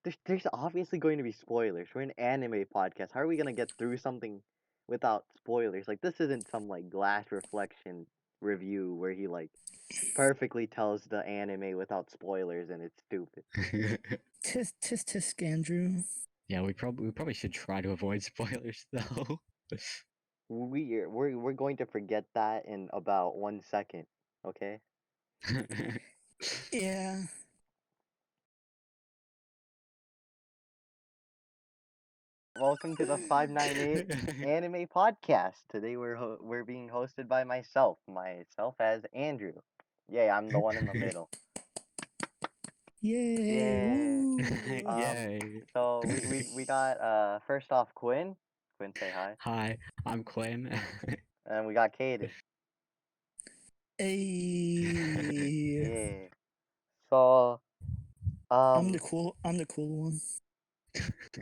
there's obviously going to be spoilers. We're an anime podcast. How are we gonna get through something without spoilers? Like this isn't some like glass reflection review where he like perfectly tells the anime without spoilers and it's stupid. Tisk, Andrew. Yeah, we probably should try to avoid spoilers though. We're going to forget that in about 1 second. Okay. Yeah. Welcome to the 598 Anime Podcast. Today we're being hosted by myself as Andrew. Yeah, I'm the one in the middle. Yay. Yeah. Woo. Yay. So we got first off Quinn. Quinn, say hi. Hi, I'm Quinn. And we got Kayden. Hey. Yeah. So I'm the cool one.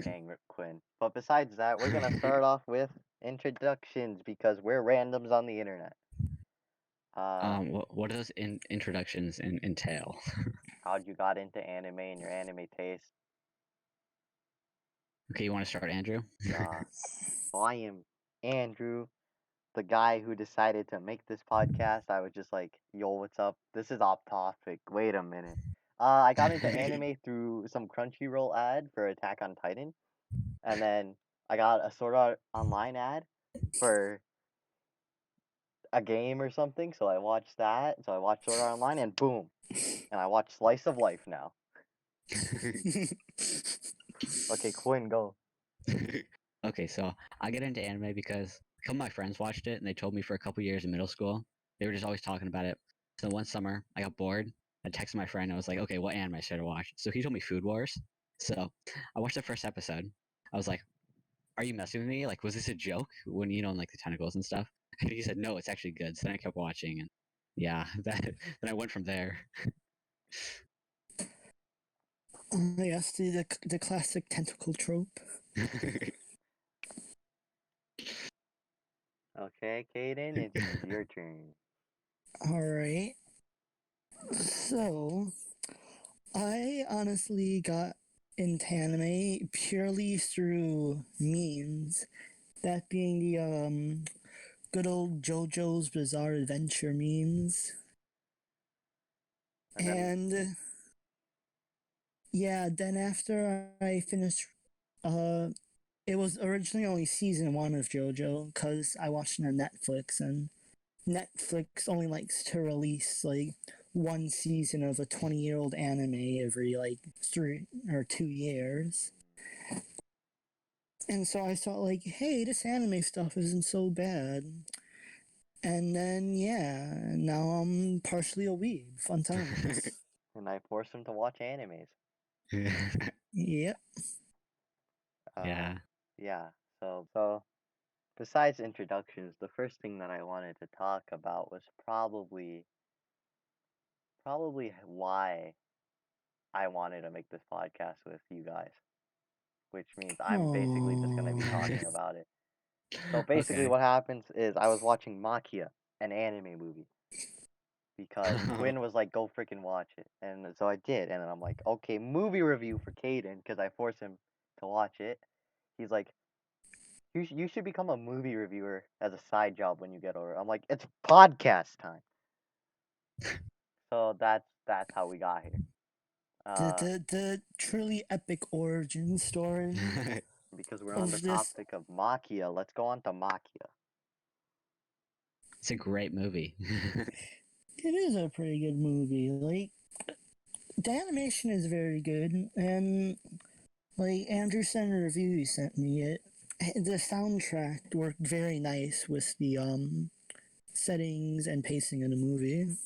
dang Rip Quinn. But besides that, we're gonna start off with introductions because we're randoms on the internet. what does introductions entail? How'd you got into anime and your anime taste? Okay, you want to start, Andrew? So I am Andrew, the guy who decided to make this podcast. I was just like, yo, what's up? This is off topic. Wait a minute. I got into anime through some Crunchyroll ad for Attack on Titan, and then I got a Sword Art Online ad for a game or something. So I watched that. So I watched Sword Art Online, and boom, and I watch Slice of Life now. Okay, Quinn, go. Okay, so I get into anime because a couple of my friends watched it and they told me for a couple years in middle school. They were just always talking about it. So one summer I got bored. I texted my friend. I was like, okay, what anime should I watch? So he told me Food Wars. So I watched the first episode. I was like, are you messing with me? Like, was this a joke? When like the tentacles and stuff. And he said, no, it's actually good. So then I kept watching, and yeah, then I went from there. Yes, the classic tentacle trope. Okay, Kayden, it's your turn. Alright. So, I honestly got into anime purely through memes. That being the good old JoJo's Bizarre Adventure memes. And then And yeah, then after I finished, it was originally only season 1 of JoJo because I watched it on Netflix, and Netflix only likes to release like one season of a 20-year-old anime every like 3 or 2 years. And so I thought, like, hey, this anime stuff isn't so bad. And then, yeah, now I'm partially a weeb. Fun times. and I forced him to watch animes. Yep. Uh, Yeah. yeah. So besides introductions, the first thing that I wanted to talk about was probably why I wanted to make this podcast with you guys, which means I'm basically just gonna be talking about it. So basically, Okay. what happens is I was watching Makia, an anime movie, because Quinn was like, "Go freaking watch it," and so I did, and then I'm like, "Okay, movie review for Kayden," because I forced him to watch it. He's like, you should become a movie reviewer as a side job when you get older. I'm like, it's podcast time. So that's how we got here. The truly epic origin story Because we're on the of this. topic of Makia, let's go on to Makia. It's a great movie. It is a pretty good movie. Like, the animation is very good, and like Andrew sent a review he sent me, the soundtrack worked very nice with the settings and pacing of the movie.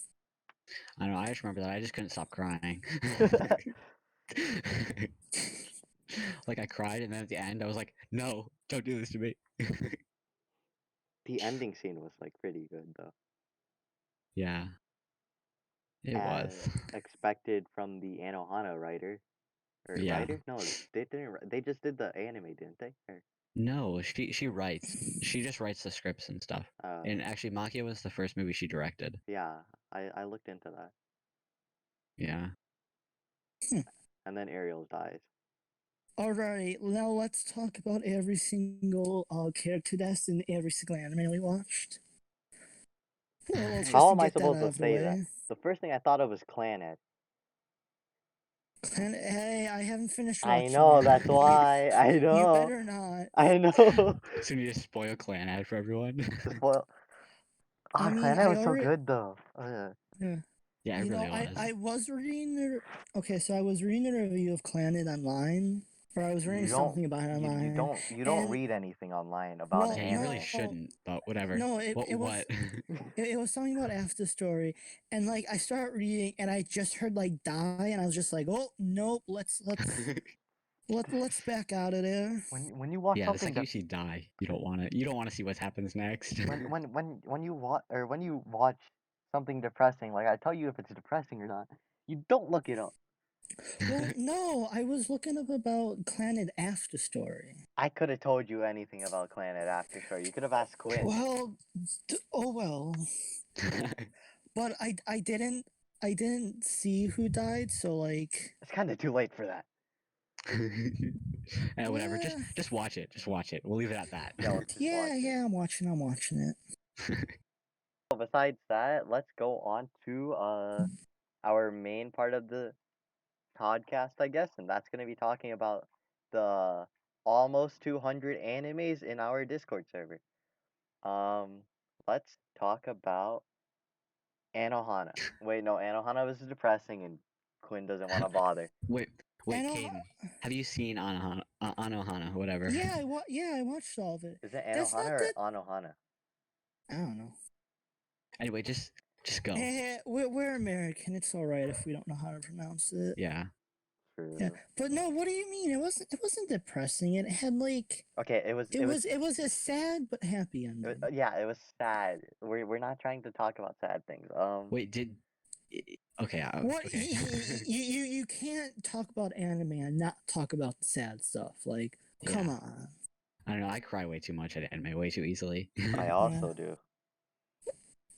I don't know. I just remember that I just couldn't stop crying. Like I cried, and then at the end, I was like, "No, don't do this to me." The ending scene was like pretty good though, Yeah, it as was. expected from the Anohana writer or Yeah. writer. No, they didn't. They just did the anime, didn't they? Or, No, she writes. She just writes the scripts and stuff. uh, And actually, Makia was the first movie she directed. yeah, I looked into that, Yeah. and then Ariel dies. Alright, now let's talk about every single character death in every single anime we watched. Well, let's How just am I get that supposed out to of the say that? way. The first thing I thought of was Clannad. And hey, I haven't finished I watching know, it. that's why. I You know. better not. I know. So we need to spoil clan ad for everyone. The spoil. I mean, Clannad I was so already. good though. Yeah. Yeah, it You know, really was. I was reading the. Okay, so I was reading the review of Planet Online, or I was reading something about it online, You don't and read anything online about an well, Yeah, you really anime. shouldn't, but whatever. no, it What? it was it was something about after story, and like I started reading, and I just heard like die, and I was just like, oh nope, let's back out of there. When you watch Yeah, the something second you that see die, you don't want to. You don't want to see what happens next. when you watch something depressing, like I tell you if it's depressing or not, you don't look it up. Well, no, I was looking up about Planet after story. I could have told you anything about Clannad after show. You could have asked Quinn. Well, oh well, but I didn't see who died, so like. It's kind of too late for that. Whatever. Yeah, Just watch it. Just watch it. We'll leave it at that. Yeah, let's just watch yeah, it. yeah. I'm watching it. So besides that, let's go on to our main part of the podcast, I guess, and that's gonna be talking about the almost 200 animes in our Discord server. Let's talk about Anohana. Wait, no, Anohana was depressing, and Quinn doesn't want to bother. Wait, I know. Kayden. Have you seen Anohana? Whatever. Yeah, I watched all of it. Is it That's Anohana not or that. Anohana? I don't know. Anyway, just go. We're American. It's all right if we don't know how to pronounce it. Yeah. Yeah, True. but no. What do you mean? It wasn't depressing. It had like Okay, it was a sad but happy ending. yeah, it was sad. We're not trying to talk about sad things. Wait, did. Okay. What Okay. you can't talk about anime and not talk about the sad stuff. Like, come Yeah. on. I don't know. I cry way too much at anime, way too easily. I also do.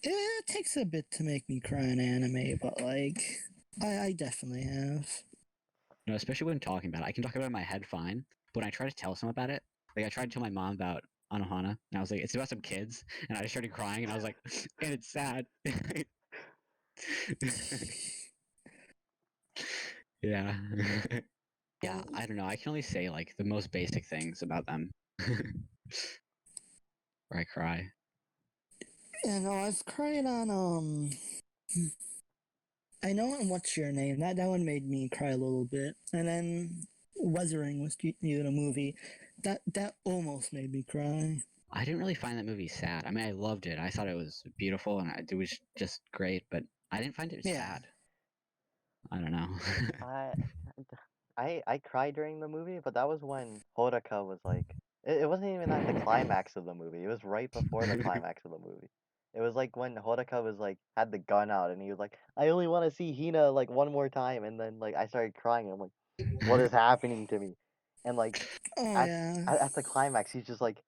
It takes a bit to make me cry in anime, but like, I definitely have. No, especially when talking about it. I can talk about it in my head fine, but when I try to tell someone about it, like I tried to tell my mom about Anohana, and I was like, it's about some kids, and I just started crying, and I was like, and it's sad. Yeah. Yeah, I don't know. I can only say like the most basic things about them. Where I cry. Yeah, no, I've cried on I know on What's Your Name. That one made me cry a little bit, and then Weathering was even a movie that almost made me cry. I didn't really find that movie sad. I mean, I loved it. I thought it was beautiful and it was just great, but I didn't find it Yeah. sad. I don't know. I cried during the movie, but that was when Hodaka was like, it wasn't even at the climax of the movie. It was right before the climax of the movie. It was like when Hodaka was like had the gun out and he was like, I only want to see Hina like one more time, and then like I started crying. I'm like, what is happening to me? And like Oh at yeah. at the climax, he's just like,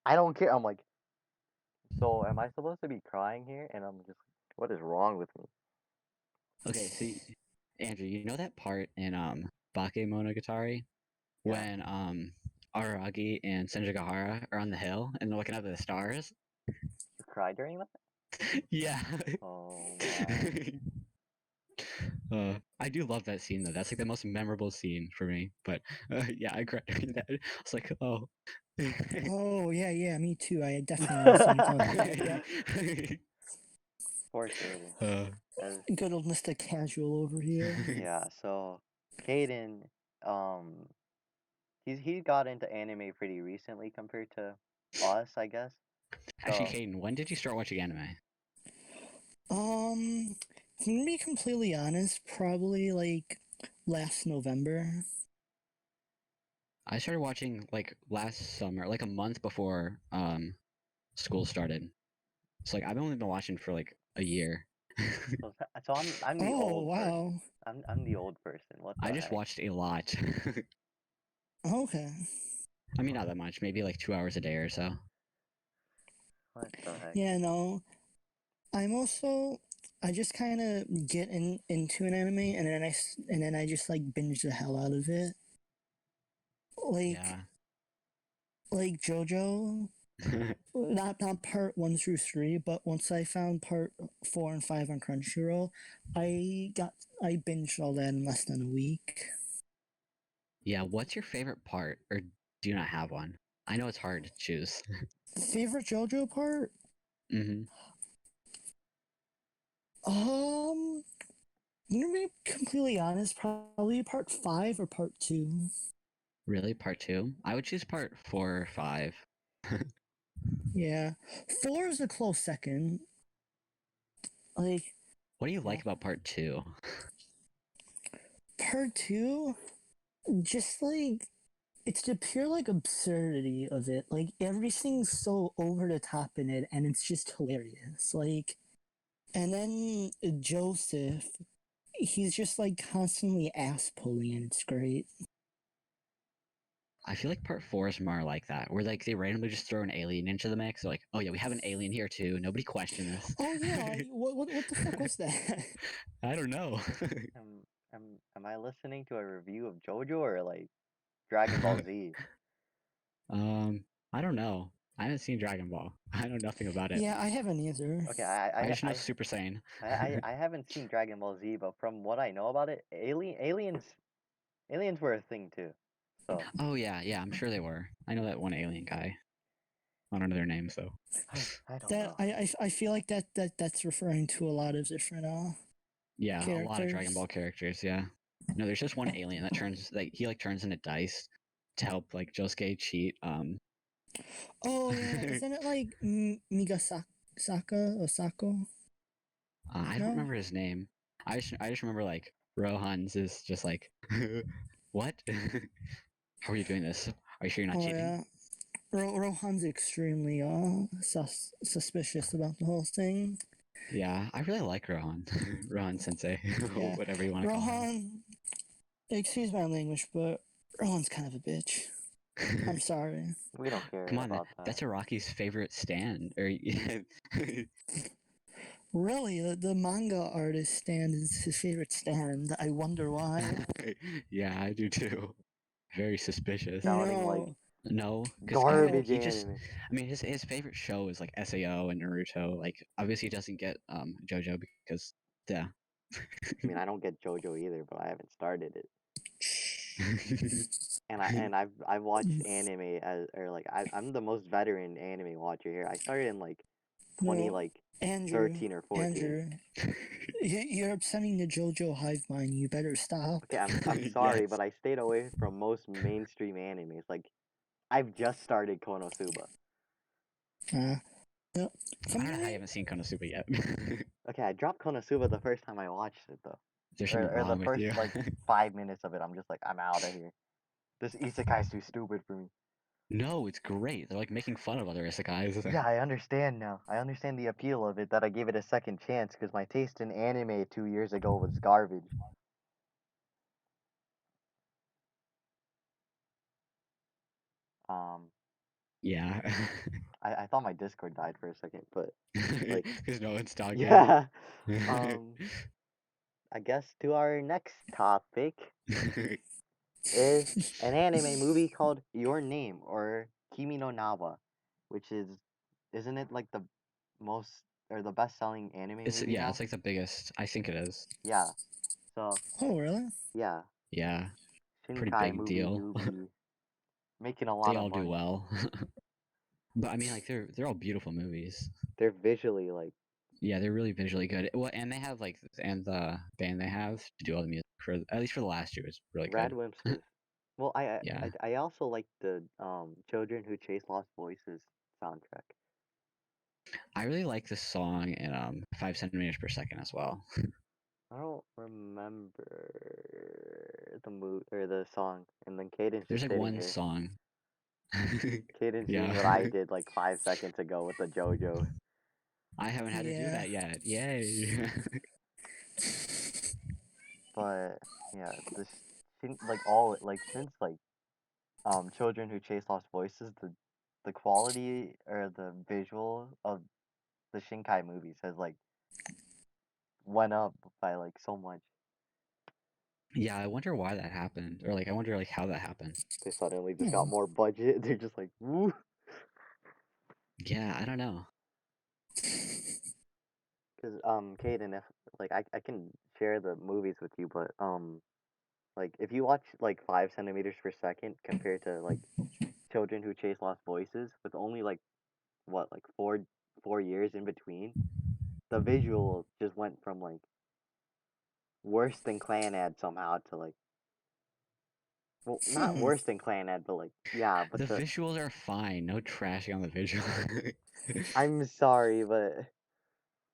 I don't care. I'm like, so am I supposed to be crying here? And I'm just, what is wrong with me? Okay, so Andrew, you know that part in Bakemonogatari Yeah. when Araragi and Senjigahara are on the hill and they're looking up at the stars? You cry during that? Yeah. Oh my. I do love that scene though. That's like the most memorable scene for me. But yeah, I cried during that. I was like, oh. Oh yeah, me too. I definitely know what you're talking about. Yeah. Poor Kayden. Good old Mr. Casual over here. Yeah, so Kayden, um, he got into anime pretty recently compared to us, I guess. Actually, So Kayden, when did you start watching anime? I'm gonna be completely honest, probably like last November. I started watching like last summer, like a month before school started. So like I've only been watching for like a year. so I'm the Oh old person. wow. I'm the old person. What the I just heck? watched a lot. Okay. I mean, not that much, maybe like 2 hours a day or so. What the heck? Yeah, no. I'm also I just kind of get into an anime and then I just like binge the hell out of it. like Yeah. like Jojo. Not part 1 through 3, but once I found part 4 and 5 on Crunchyroll, I binged all that in less than a week. Yeah, what's your favorite part, or do you not have one? I know it's hard to choose. Favorite JoJo part? Hmm. I'm gonna be completely honest. Probably part 5 or part 2. Really, part 2? I would choose part 4 or 5. Yeah, 4 is a close second. Like What do you like about part 2? part 2, just like it's the pure like absurdity of it. Like everything's so over the top in it, and it's just hilarious. Like, and then Joseph, he's just like constantly ass pulling, and it's great. I feel like part 4 is more like that, where like they randomly just throw an alien into the mix. They're like, oh yeah, we have an alien here too. Nobody question this. Oh yeah, what the fuck was that? I don't know. Am I listening to a review of JoJo or like Dragon Ball Z? I don't know. I haven't seen Dragon Ball. I know nothing about it. Yeah, I haven't either. Okay, I just know Super Saiyan. I haven't seen Dragon Ball Z, but from what I know about it, aliens were a thing too. So Oh yeah, I'm sure they were. I know that one alien guy. I don't know their names though. I don't That know. I feel like that's referring to a lot of different Yeah, a lot of Dragon characters. Ball characters. Yeah. No, there's just one alien that turns he turns into dice to help like Josuke cheat. Oh yeah, isn't it like Migasaka or Sako? I don't No. remember his name. I just remember like Rohan's is just like what? How are you doing this? Are you sure you're not Oh cheating? yeah. Rohan's extremely suspicious about the whole thing. Yeah, I really like Rohan. Rohan Sensei, Yeah, whatever you want to call Rohan. Excuse my language, but Rohan's kind of a bitch. I'm him. sorry. We don't care Come on, about that. that's Araki's favorite stand. Or Really, the manga artist stand is his favorite stand. I wonder why. yeah, I do too. Very suspicious. Sounding like No. No, because Oh. garbage he just. anime. I mean, his favorite show is like Sao and Naruto. Like, obviously, he doesn't get JoJo because yeah. I mean, I don't get JoJo either, but I haven't started it. And I've watched anime as or like I'm the most veteran anime watcher here. I started in like 20 No, like Andrew. 13 or 14. Andrew. You're upsetting the JoJo hive mind. You better stop. Okay, I'm sorry, Yes. but I stayed away from most mainstream animes. Like I've just started Konosuba. No. For I don't know how you me, haven't seen Konosuba yet. Okay, I dropped Konosuba the first time I watched it though. There's something Or the wrong with first you. like 5 minutes of it, I'm just like I'm out of here. This isekai's too stupid for me. No, it's great. They're like making fun of other isekais. Yeah, I understand now. I understand the appeal of it that I gave it a second chance because my taste in anime 2 years ago was garbage. Um, Yeah. I thought my Discord died for a second, but like, Because no one's talking. yeah. Um, I guess to our next topic is an anime movie called Your Name or Kimi no Nawa, which isn't it like the most or the best-selling anime It's movie yeah, now? it's like the biggest. I think it is. Yeah. So oh really? yeah, Yeah, pretty Shinkai big movie deal. newbie making a They lot of all do money. well. But I mean, like they're all beautiful movies. They're visually like Yeah, they're really visually good. Well, and they have like and the band they have to do all the music for at least for the last year is really good. Radwimps is. Well, Yeah, I also like the Children Who Chase Lost Voices soundtrack. I really like the song in 5 centimeters per second as well. I don't remember the mood or the song, and then Kayden's There's just like sitting one here. song. Kayden's doing Yeah, what I did like 5 seconds ago with the JoJo. I haven't had to do Yeah. that yet. Yay! But yeah, like all like since like Children Who Chase Lost Voices, the quality or the visual of the Shinkai movies has like went up by like so much. Yeah, I wonder why that happened, or like I wonder like how that happened. They suddenly just got Hmm. more budget. They're just like, woo. Yeah, I don't know. Cause Kayden, if like I can share the movies with you, but like if you watch like 5 centimeters per second compared to like Children Who Chase Lost Voices with only like what like 4 years in between, the visual just went from like worse than Clan Ad somehow to like, well, not Hmm. worse than Clan Ad, but like, yeah, but The visuals are fine. No trashing on the visual. I'm sorry, but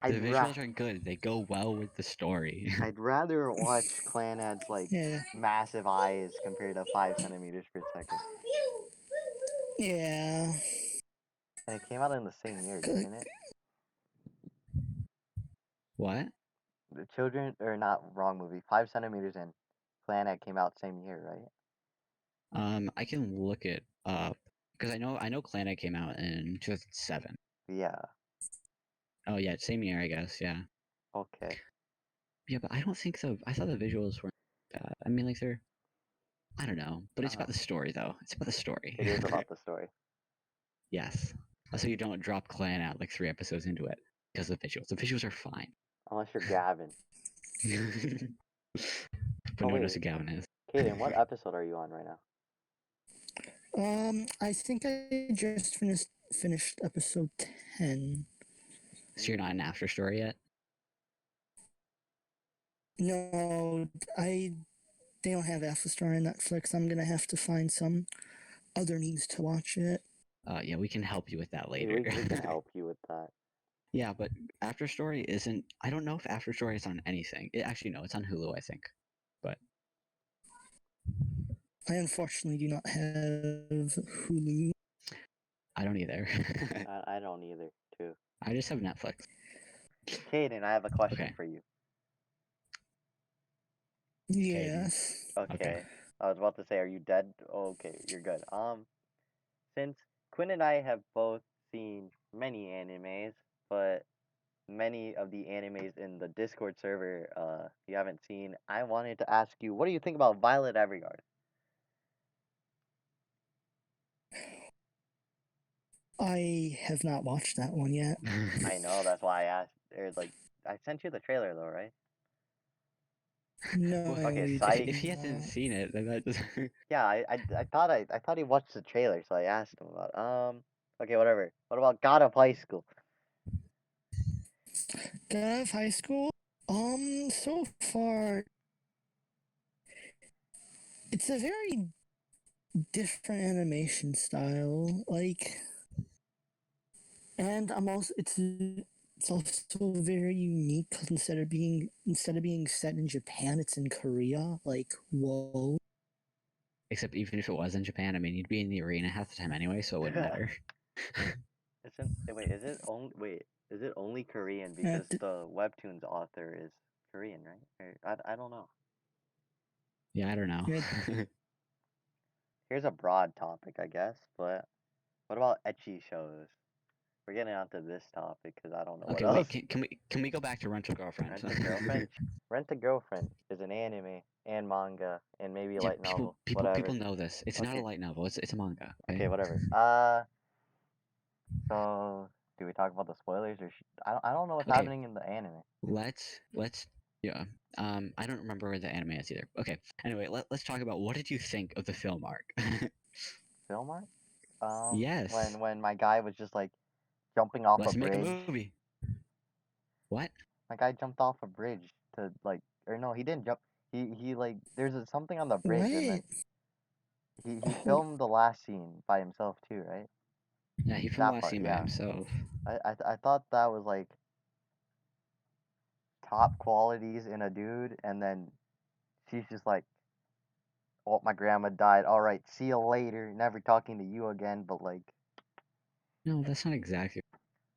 The I'd ra- visuals are good. They go well with the story. I'd rather watch Clan Ad's like Yeah. massive eyes compared to 5 centimeters per second. Yeah. And it came out in the same year, Good. didn't it? What? The children, or not, wrong movie. 5 centimeters and Clan Ad came out same year, right? I can look it up because I know Clan came out in 2007. Yeah. Oh yeah, same year I guess. Yeah. Okay. Yeah, but I don't think so. I thought the visuals were bad. I mean, like they're I don't know, but it's about Uh, the story though. It's about the story. it is about the story. Yes. So you don't drop Clan out like 3 episodes into it because of the visuals. The visuals are fine. Unless you're Gavin. But Oh no one knows wait, who Gavin is. Kayden, what episode are you on right now? I think I just finished episode 10. So you're not an after story yet? No, they don't have Afterstar on Netflix. I'm gonna have to find some other means to watch it. Yeah, we can help you with that Hey, later. we can help you with that. Yeah, but After Story isn't. I don't know if After Story is on anything. Actually, no, it's on Hulu, I think. But I unfortunately do not have Hulu. I don't either. I don't either, too. I just have Netflix. Kayden, I have a question Okay. for you. Kayden. Yes. Okay. Okay. I was about to say, are you dead? Okay, you're good. Since Quinn and I have both seen many animes, but many of the animes in the Discord server, you haven't seen, I wanted to ask you, what do you think about Violet Evergarden? I have not watched that one yet. I know, that's why I asked, or like, I sent you the trailer though, right? No, Okay, you psych. If he did hasn't not. seen it, then that just. Yeah, I thought he watched the trailer, so I asked him about. Okay, whatever. What about God of High School? God of High School? So far, it's a very different animation style. Like, and I'm also it's also very unique 'cause instead of being set in Japan, it's in Korea. Like, whoa. Except even if it was in Japan, I mean, you'd be in the arena half the time anyway, so it wouldn't matter. Is it only Korean Uh, because the webtoon's author is Korean, right? Or, I don't know. Yeah, I don't know. yeah, Here's a broad topic, I guess, but what about ecchi shows? We're getting onto this topic because I don't know what Okay, wait. else. Can we go back to Rental Girlfriend? Rent a Girlfriend? Rent a Girlfriend is an anime and manga and maybe a Yeah, light people novel, people whatever. people know this. It's not a Okay, light novel. It's a manga. Okay. okay, whatever. So do we talk about the spoilers or I don't know what's Okay. happening in the anime. Let's yeah. I don't remember where the anime is either. Okay. Anyway, let's talk about what did you think of the film arc? Film art? Yes. When my guy was just like jumping off a Let's make a bridge. movie. What? My guy jumped off a bridge to like, or no, he didn't jump. He like there's something on the bridge and what? then he Oh, filmed the last scene by himself too, right? Yeah, he filmed the That last part, scene by yeah. himself. I thought that was like top qualities in a dude, and then she's just like, "Oh, my grandma died. All right, see you later. Never talking to you again." But like, No, that's not exactly.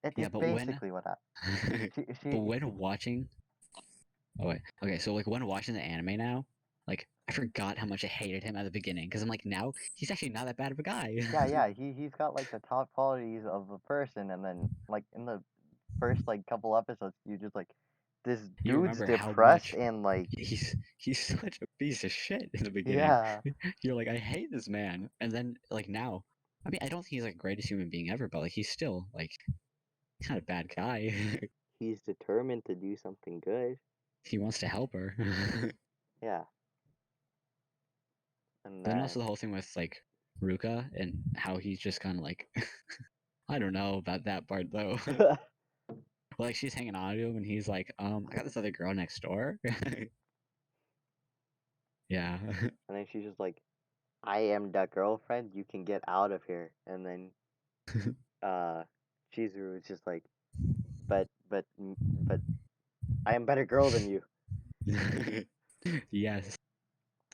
Yeah, it's but when basically what happened. but She when watching Oh wait. Okay, so like when watching the anime now, like I forgot how much I hated him at the beginning because I'm like now he's actually not that bad of a guy. yeah, he's got like the top qualities of a person, and then like in the first like couple episodes, you just like this You dude's remember how depressed much and like, he's such a piece of shit in the beginning. yeah, You're like, I hate this man, and then like now, I mean, I don't think he's like the greatest human being ever, but like he's still like he's not a bad guy. he's determined to do something good. He wants to help her. Yeah. And Then then also the whole thing with like Ruka and how he's just kind of like I don't know about that part though. Like she's hanging on to him and he's like, I got this other girl next door. Yeah. and then she's just like, I am the girlfriend, you can get out of here. And then Chizuru is just like, but I am better girl than you. Yes.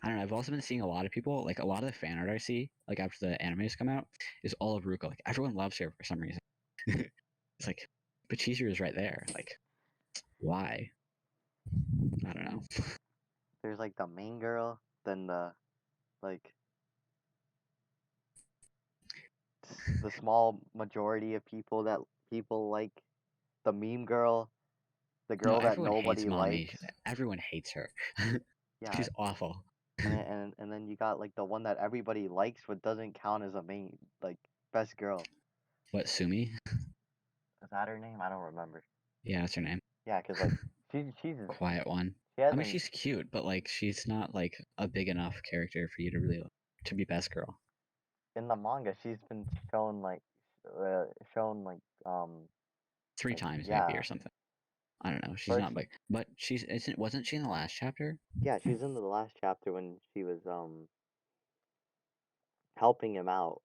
I don't know. I've also been seeing a lot of people, like a lot of the fan art I see, like after the animes come out, is all of Ruka. Like everyone loves her for some reason. It's like, but Chizuru is right there. Like, why? I don't know. There's like the main girl, then the like the small majority of people that people like, the meme girl, the No, girl that everyone hates nobody Mommy. likes. Everyone hates her. Yeah, She's awful. and then you got like the one that everybody likes but doesn't count as a main, like, best girl. What, Sumi? Is that her name? I don't remember. Yeah, that's her name. Yeah, cause like she's Quiet one. she I mean, hasn't she's cute, but like, she's not like a big enough character for you to really to be best girl. in the manga. She's been shown like shown Three like, times maybe yeah, or something. I don't know. She's first, not like, but she's isn't wasn't she in the last chapter? yeah, she's in the last chapter when she was helping him out,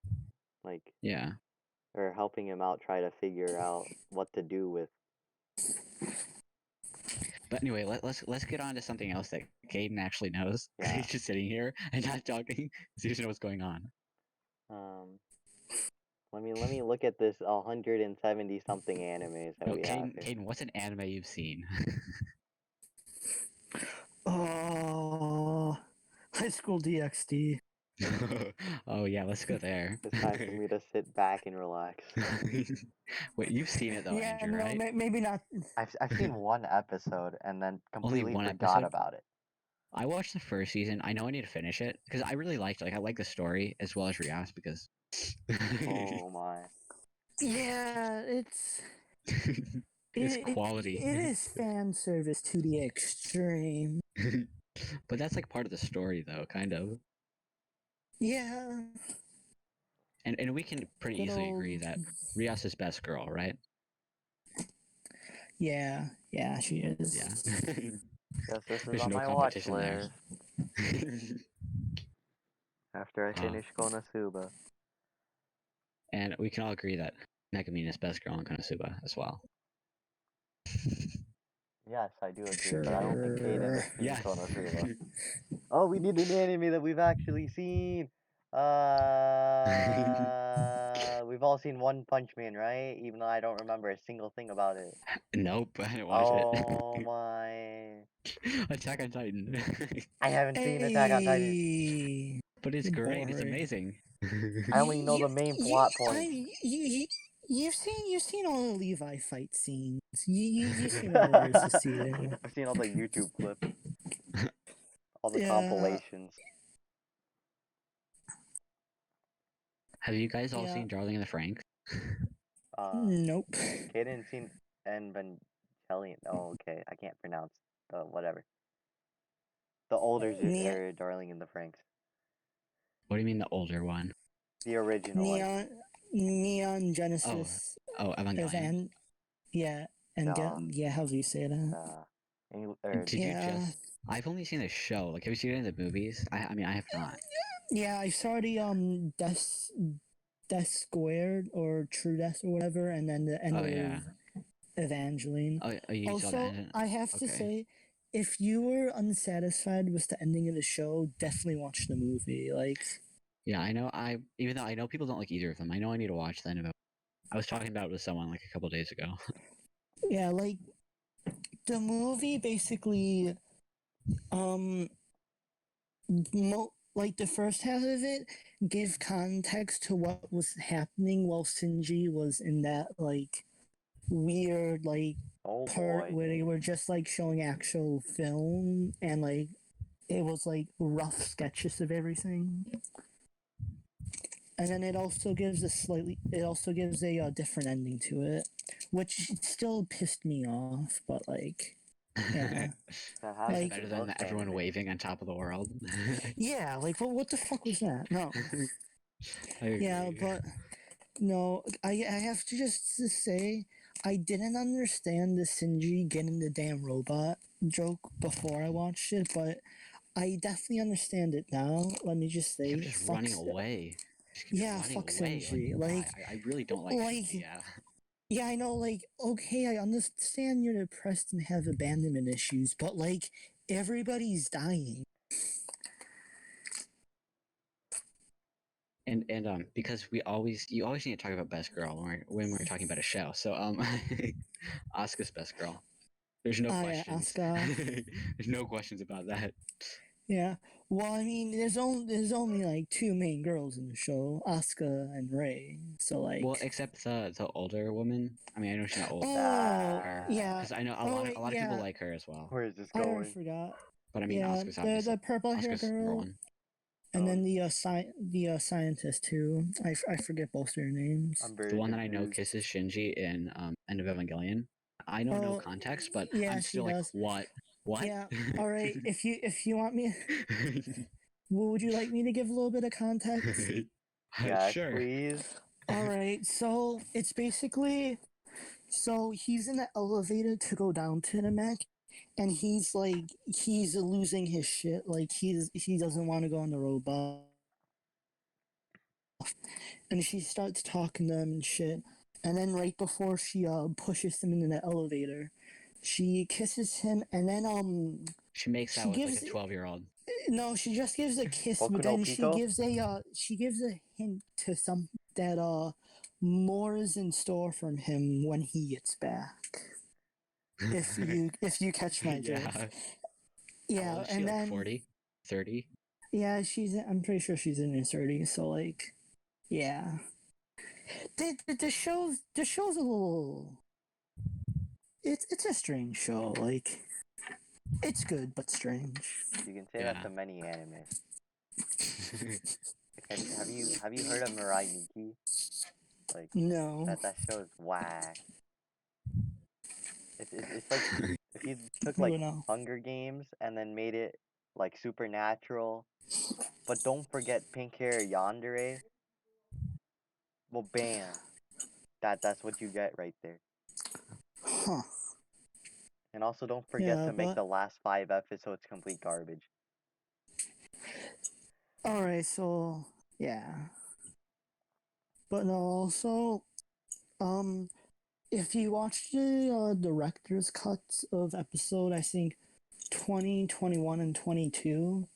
like, Yeah. or helping him out try to figure out what to do with. But anyway, let's get on to something else that Kayden actually knows. Yeah. He's just sitting here and not talking. So he doesn't know what's going on. Let me look at this 170 something animes that No, we have here. Kayden, what's an anime you've seen? Oh, High School DxD. Oh yeah, let's go there. It's time for me to sit back and relax. Wait, you've seen it though, Yeah, Andrew, no, right? maybe not. I've seen one episode and then Only completely one forgot episode? about it. I watched the first season. I know I need to finish it because I really liked it. Like I like the story as well as Rias because Oh my. Yeah, it's it's quality. It is fan service to the extreme. But that's like part of the story though, kind of. Yeah. And we can pretty Good easily old- agree that Rias is best girl, right? Yeah, she is. Yeah. Yes, this is There's on no my watch competition there. list. After I finish Konosuba. And we can all agree that Megumin is best girl in Konosuba as well. Yes, I do agree, but I don't think Kayden has seen Yes. Konosuba. Oh, we did an anime that we've actually seen. We've all seen One Punch Man, right? Even though I don't remember a single thing about it. Nope, I didn't watch Oh my! Attack on Titan. I haven't seen Attack on Titan. Hey, But it's you're great. It's boring. amazing. I only know the main plot point. You've seen all the Levi fight scenes. You've seen all there is to see there. I've seen all the YouTube clips, all the Yeah. compilations. Have you guys all Yeah. seen Darling in the Franxx? Nope. Kayden seen Evangelion. Oh, okay. I can't pronounce whatever. The older Darling in the Franxx. What do you mean the older one? The original one. Neon Genesis. Oh, Evangelion. Yeah, how do you say that? Did you just? I've only seen the show. Like, have you seen it in the movies? I mean, I have not. Yeah, I saw the Death Squared or True Death or whatever, and then the end of Evangeline. Oh, you saw Also, that? I have to say, if you were unsatisfied with the ending of the show, definitely watch the movie. Like, yeah, I know. Even though I know people don't like either of them, I know I need to watch the end of it. I was talking about it with someone like a couple days ago. Yeah, like the movie basically, like the first half of it gave context to what was happening while Shinji was in that like weird like Oh part boy. where they were just like showing actual film and like it was like rough sketches of everything. And then it also gives a different ending to it, which still pissed me off. But like, yeah, That It's like, happens better in than most everyone anime. waving on top of the world. yeah, like what the fuck was that? No, I yeah, agree. but no, I have to just to say I didn't understand the Shinji getting the damn robot joke before I watched it, but I definitely understand it now. Let me just He say, kept it just running fucks. away. Just keeps Yeah, running fuck away. Like Shinji. why? I really don't like Shinji. Like, Yeah. yeah, I know. Like, okay, I understand you're depressed and have abandonment issues, but like, everybody's dying. And because you always need to talk about best girl when we're talking about a show. So Asuka's best girl. There's no Oh yeah, questions. Asuka. There's no questions about that. Yeah. Well, I mean, there's only like two main girls in the show, Asuka and Rei. So Well, like, except the older woman. I mean, I know she's not old. oh Her, yeah. because I know Oh a wait, lot of people yeah. like her as well. Where is this I already going? forgot. But I mean, Yeah, Asuka's the obviously purple hair Asuka's number girl, one. and then Um, the scientist too. I forget both their names. I'm The very one that I know confused. kisses Shinji in End of Evangelion. I know no Oh, context, but yeah, I'm she still like, does. what? What? Yeah. All right. If you want me, would you like me to give a little bit of context? Yes, Sure. please. All right. So it's basically he's in the elevator to go down to the mech, and he's losing his shit. Like he doesn't want to go on the robot, and she starts talking to him and shit. And then right before she pushes him into the elevator, she kisses him, and then She makes she out with like a gives 12-year-old. no, she just gives a kiss, Boku but no then Pico? she gives a hint to some that more is in store from him when he gets back. If you catch my drift. Yeah. How Yeah, old is she? and Like then 40? 30? yeah, I'm pretty sure she's in her 30s, so like yeah. The show's a little it's a strange show. Like it's good but strange. You can say that Yeah. to many anime. Have you heard of Mirai Nikki? Like No. that show is whack. It's like if you took Oh like no. Hunger Games and then made it like supernatural, but don't forget pink hair yandere. Well, bam, that's what you get right there. Huh. And also don't forget Yeah, to make but the last 5 episodes complete garbage. alright, so yeah. But no, also, um, if you watch the director's cuts of episode, I think 20, 21, and 22,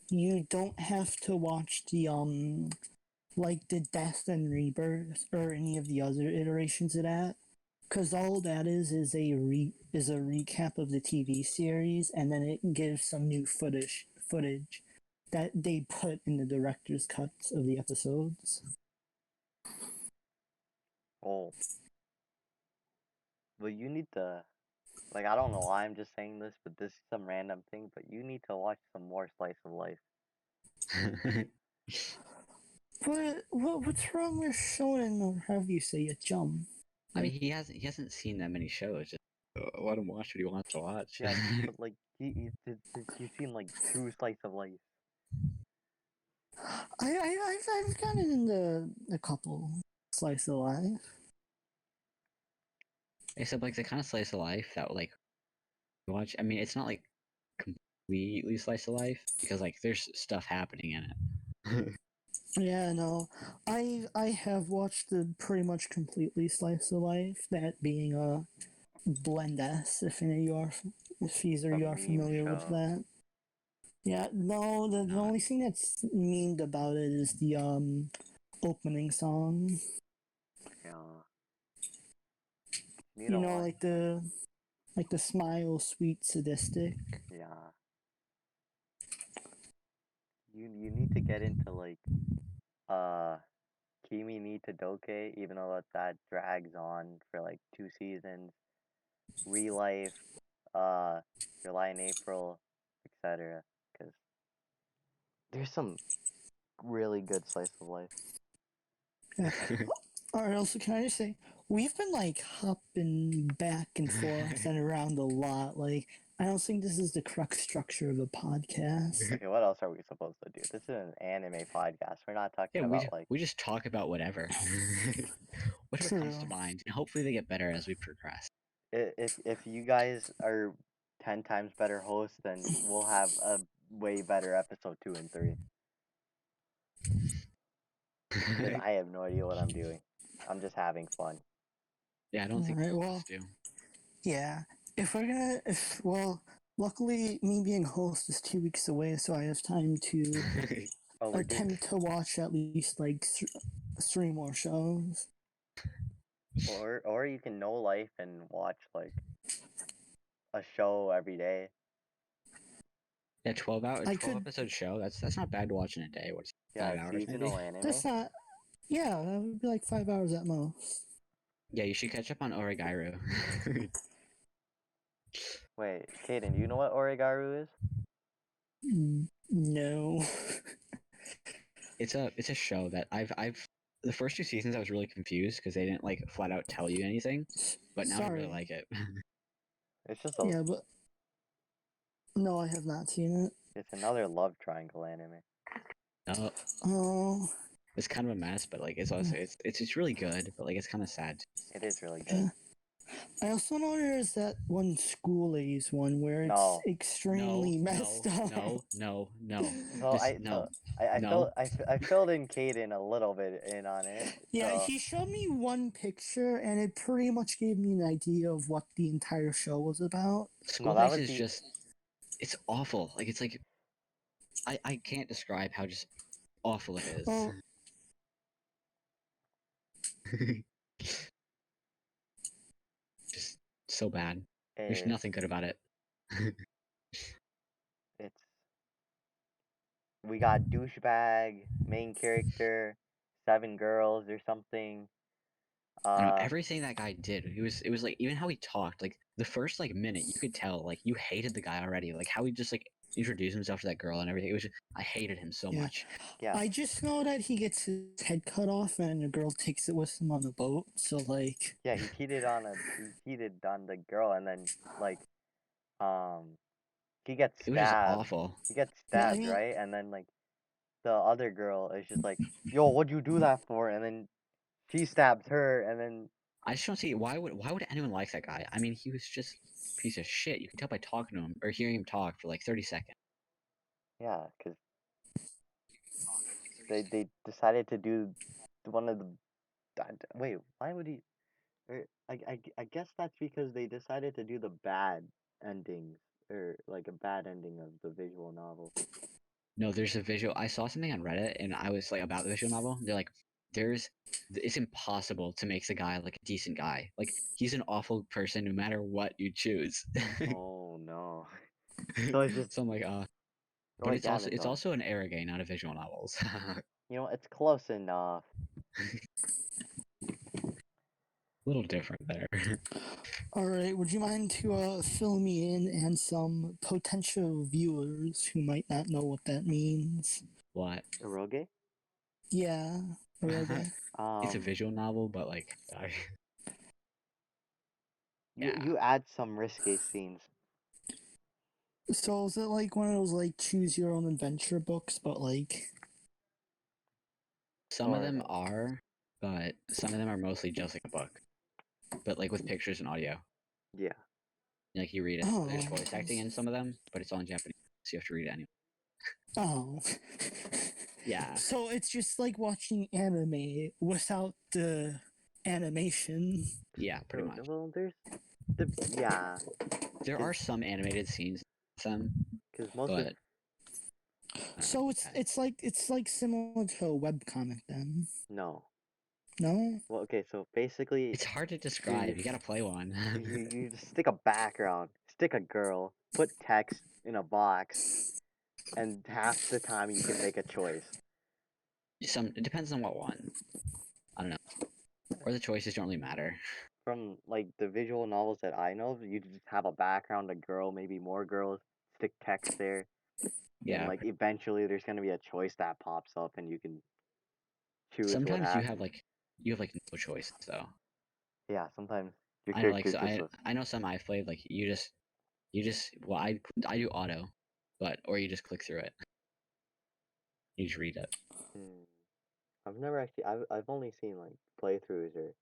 you don't have to watch the like the death and rebirth or any of the other iterations of that, because all that is a recap of the TV series, and then it gives some new footage that they put in the director's cuts of the episodes. Oh, well, you need to like I don't know why I'm just saying this, but this is some random thing. But you need to watch some more Slice of Life. But what's wrong with Shonen or however you say it, Jump? I mean, he hasn't seen that many shows. Just let him watch what he wants to watch. Yeah, but like you seen like true Slice of Life. I've gotten into a couple slice of life. Except like the kind of slice of life that like you watch. I mean, it's not like completely slice of life because like there's stuff happening in it. Yeah, no, I have watched the pretty much completely slice of life. That being a Blend S, if any of you are, if either A you are meme familiar with show. that. Yeah, no, the Not. only thing that's memed about it is the opening song. Yeah, you need You to know, watch. like the smile, sweet, sadistic. Yeah, you need to get into uh Kimi ni Todoke, even though that drags on for like 2 seasons. Relife, July and April, etc. Because there's some really good slice of life. Yeah. Alright, also, can I just say, we've been like hopping back and forth and around a lot. Like, I don't think this is the correct structure of a podcast. Okay, what else are we supposed to do? This is an anime podcast. We're not talking Yeah, about like. we just talk about whatever. Whatever comes to True. mind. And hopefully they get better as we progress. If you guys are 10 times better hosts, then we'll have a way better episode 2 and 3. Because I have no idea what I'm doing. I'm just having fun. Yeah, I don't think Alright, most of well, us do. yeah. Luckily, me being host is 2 weeks away, so I have time to Oh, we're doing. attempt to watch at least like 3 more shows. Or you can know life and watch like a show every day. Yeah, 12 I 12 could. episode show. That's not bad to watch in a day. What's Yeah, 5 hours maybe? seasonal anime. That's not. Yeah, that would be like 5 hours at most. Yeah, you should catch up on Oregairu. Wait, Kayden, do you know what Oregaru is? No. It's a show that I've the first 2 seasons I was really confused because they didn't like flat out tell you anything, but now I really Sorry. like it. It's just a. Yeah, but no, I have not seen it. It's another love triangle anime. No, Oh, it's kind of a mess, but like it's also it's really good, but like it's kind of sad. It is really good. yeah. I also know there's that one school A's one where it's No. extremely messed up. No. So Just I no. so I filled in Kayden a little bit in on it. Yeah, So he showed me one picture, and it pretty much gave me an idea of what the entire show was about. School that Days would is be- just it's awful. Like it's like I can't describe how just awful it is. Oh, Just so bad. There's it's nothing good about it. it's we got douchebag main character, 7 girls or something. I know everything that guy did. It was like even how he talked. Like the first like minute, you could tell like you hated the guy already. Like how he just like introduced himself to that girl and everything. It was just, I hated him so Yeah. much. Yeah. I just know that he gets his head cut off, and the girl takes it with him on the boat. So like, Yeah, he cheated on the girl, and then like he gets It was just stabbed. awful. He gets Yeah, I stabbed, mean- right? And then like the other girl is just like, "Yo, what'd you do that for?" And then she stabs her, and then I just don't see why would anyone like that guy? I mean, he was just a piece of shit. You can tell by talking to him or hearing him talk for like 30 seconds. yeah, because they decided to do one of the. Wait, why would he? I guess that's because they decided to do the bad endings, or like a bad ending of the visual novel. No, there's a visual. I saw something on Reddit and I was like about the visual novel. They're like, it's impossible to make the guy like a decent guy. Like he's an awful person no matter what you choose. Oh no! So it's just So I'm like, but like it's also an Aragay, not a visual novels. it's close enough. A little different there. all right, would you mind to fill me in and some potential viewers who might not know what that means? What? Eroge? Yeah, okay. It's a visual novel, but like, yeah. You add some risque scenes. So is it like one of those like choose your own adventure books, but like Some of Sort them of. are, but some of them are mostly just like a book, but like with pictures and audio. Yeah. Like you read it. Oh. There's voice acting in some of them, but it's all in Japanese, so you have to read it anyway. oh. Yeah. So it's just like watching anime without the animation. Yeah, pretty much. Well, there's yeah, There are some animated scenes with them, because most of but So it's like similar to a webcomic then. no. No? Well, okay, so basically it's hard to describe. You gotta play one. you just stick a background, stick a girl, put text in a box, and half the time you can make a choice. It depends on what one. I don't know. Or the choices don't really matter. From like the visual novels that I know, you just have a background, a girl, maybe more girls, stick text there, and Yeah. like eventually there's gonna be a choice that pops up, and you can choose what Sometimes happens. you have like no choice though. Yeah, sometimes your I know like character so just I know some I've played like you just well I do auto, but or you just click through it. You just read it. hmm, I've never actually I've only seen like playthroughs or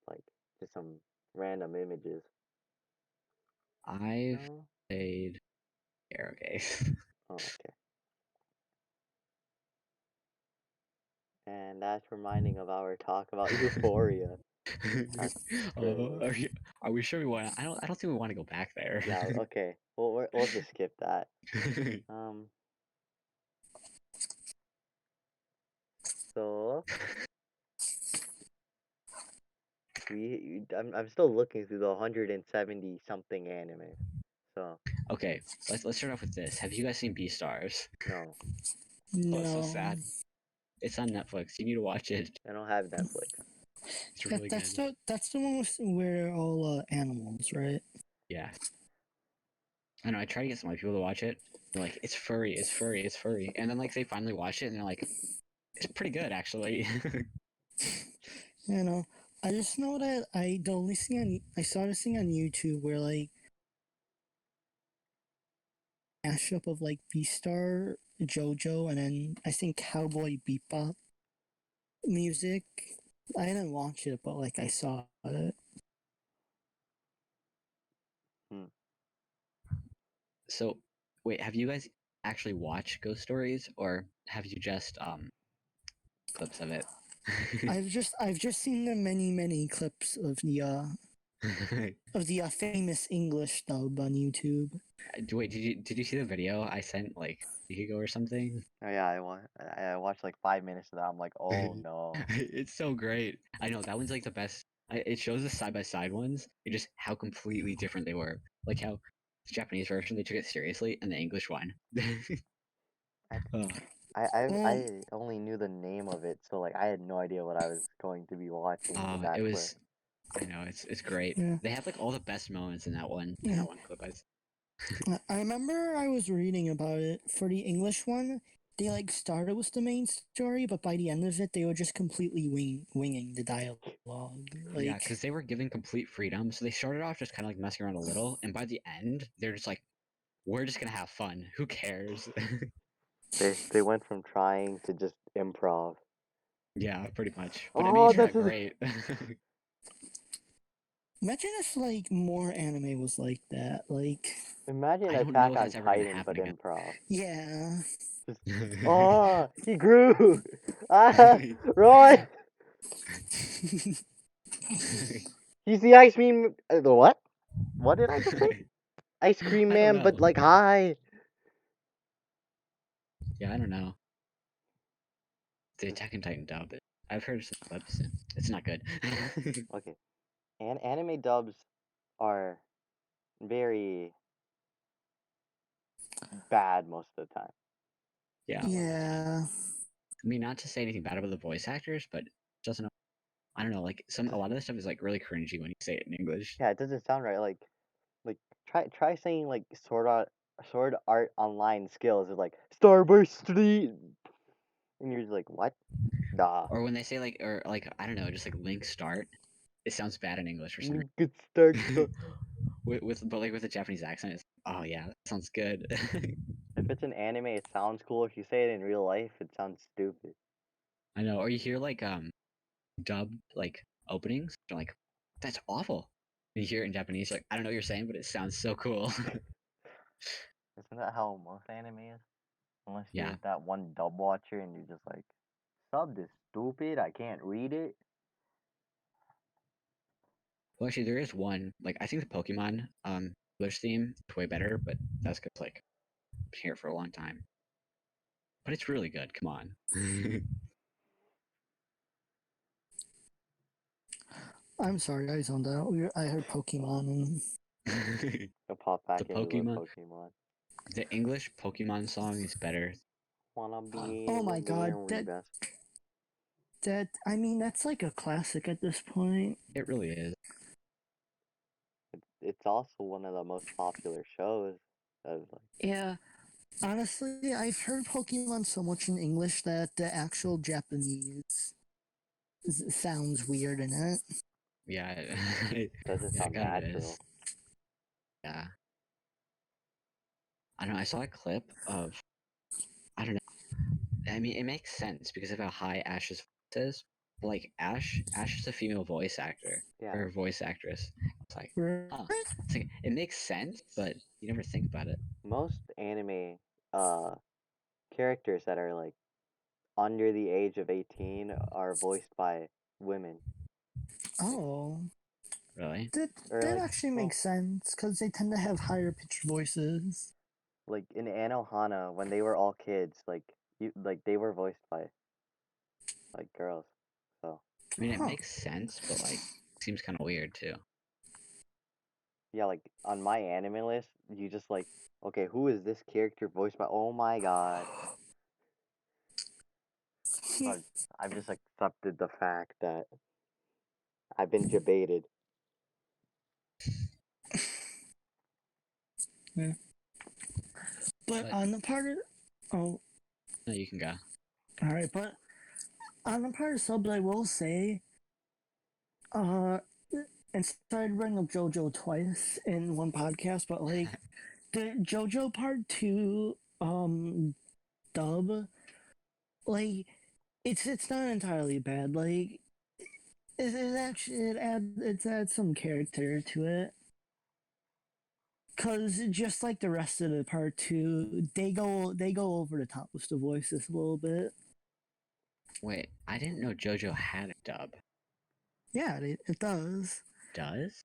like just some random images. I've No. played here, okay. Oh, okay. And that's reminding of our talk about Euphoria. That's Oh, great. are we sure we want? I don't think we want to go back there. Yeah. Okay. We'll just skip that. Um. So I'm still looking through the 170 something anime. So Okay, let's start off with this. Have you guys seen Beastars? no, Oh, it's so No. sad. It's on Netflix. You need to watch it. I don't have Netflix. It's really That's good. the one where all animals, right? Yeah. I know. I try to get some other people to watch it. They're like, it's furry, it's furry, it's furry, and then like they finally watch it and they're like, it's pretty good actually. You know, I just know that I saw this thing on YouTube where like mashup of like Beastar, Jojo, and then I think Cowboy Bebop music. I didn't watch it, but like I saw it. Hmm. So, wait, have you guys actually watched Ghost Stories, or have you just clips of it? I've just seen the many clips of the famous English dub on YouTube. Wait, did you see the video I sent like a week ago or something? Oh yeah, I watched like 5 minutes of that. I'm like, oh no. It's so great. I know that one's like the best. It shows the side by side ones and just how completely different they were. Like how the Japanese version they took it seriously, and the English one. I Oh, Well, I only knew the name of it, so like I had no idea what I was going to be watching in it that clip. was. I know it's great. yeah, They have like all the best moments in yeah. that one clip. I remember I was reading about it for the English one. They like started with the main story, but by the end of it, they were just completely winging the dialogue. Yeah, Like, because they were given complete freedom. So they started off just kind of like messing around a little, and by the end, they're just like, "We're just gonna have fun. Who cares?" They went from trying to just improv. Yeah, pretty much. But it Oh, turned this out is. great. imagine if like more anime was like that. Like, Imagine I don't know Attack if on that's ever gonna Titan, but happen again. improv. yeah. Just, oh, he grew. Ah, Roy, he's the ice cream. The what? What did I just say? Ice cream I don't man, but know. like high. Yeah, I don't know. The Attack on Titan dub. I've heard some clips. It's not good. Okay, and anime dubs are very bad most of the time. Yeah, a lot of the time. Yeah. I mean, not to say anything bad about the voice actors, but it doesn't. I don't know. Like a lot of the stuff is like really cringy when you say it in English. Yeah, it doesn't sound right. Like try saying like sword art online skills is like Starburst Street, and you're just like what? Nah, Or when they say like, or like I don't know, just like link start. It sounds bad in English for some good start. reason. But like with a Japanese accent, it's oh yeah, that sounds good. If it's an anime, it sounds cool. If you say it in real life, it sounds stupid. I know. Or you hear like dub like openings, you're like that's awful. And you hear it in Japanese, you're like I don't know what you're saying, but it sounds so cool. Isn't that how most anime is? Unless you're Yeah. that one dub watcher and you're just like, sub is stupid. I can't read it. Well, actually, there is one. Like I think the Pokemon English theme is way better, but that's because like been here for a long time. But it's really good. Come on. I'm sorry, I zoned out. I heard Pokemon and I'll pop the back into the Pokemon, Pokemon. the English Pokemon song is better. Wanna be oh the my god, very best. I mean, that's like a classic at this point. It really is. It's also one of the most popular shows. Of like, Yeah, honestly, I've heard Pokemon so much in English that the actual Japanese sounds weird in it. Yeah, doesn't yeah, it sound kind of natural. is. Yeah. I don't know. I saw a clip of. I don't know. I mean, it makes sense because of how high Ash's voice is. Like Ash is a female voice actor Yeah, or voice actress. It's like, Right? huh? It's like it makes sense, but you never think about it. most anime uh characters that are like under the age of 18 are voiced by women. Oh, Really? that Or that like, actually well, makes sense because they tend to have higher pitched voices. like in Anohana when they were all kids, like they were voiced by like girls. So I mean, it Huh. makes sense, but like, seems kind of weird too. yeah, like on my anime list, you just like, okay, who is this character voiced by? Oh my god. So I've just accepted the fact that I've been debated. Yeah. But But on the part of oh, no, you can go. all right, but on the part of subs, I will say, uh, and sorry to bring up JoJo twice in one podcast, but like the JoJo Part Two dub, like it's not entirely bad. Like it actually it adds some character to it. Cause just like the rest of the part two, they go over the top with the voices a little bit. Wait, I didn't know JoJo had a dub. Yeah, it does. Does?